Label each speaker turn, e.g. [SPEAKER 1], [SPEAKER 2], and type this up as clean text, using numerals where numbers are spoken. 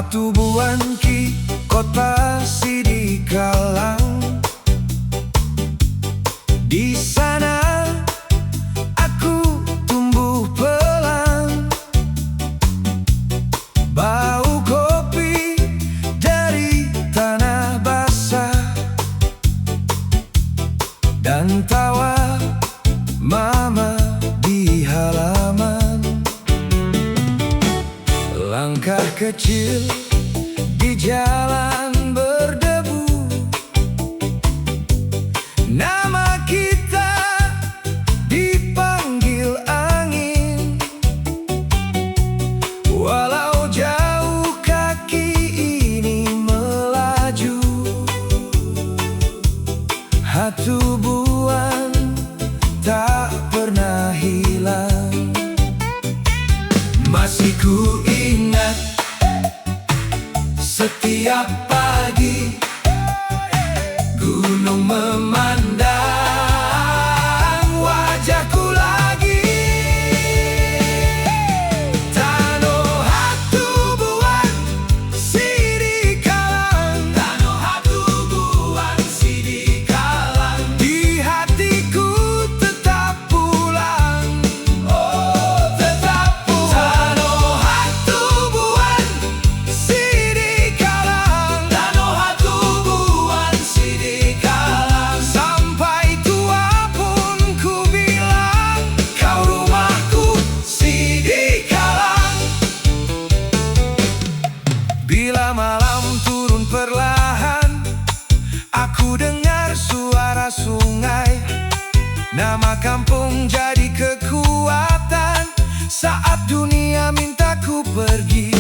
[SPEAKER 1] Hatubuan ki kota Sidikalang. Di sana aku tumbuh pelan, bau kopi dari tanah basah dan tawa mama di halaman. Langkah kecil di jalan berdebu, nama kita dipanggil angin. Walau jauh kaki ini melaju, hatubuan tak pernah hilang. Masih ku ingat setiap pagi gunung memandang wajahku lagi. Tano hatubuan Sidikalang, Tano hatubuan Sidikalang. Di hatiku tetap pulang, oh tetap pulang. Tano hatubuan Sidikalang, Tano hatubuan Sidikalang. Sampai tua pun ku bilang kau rumahku Sidikalang. Bila malam turun perlahan, aku dengar suara sungai. Nama kampung jadi kekuatan saat dunia mintaku pergi.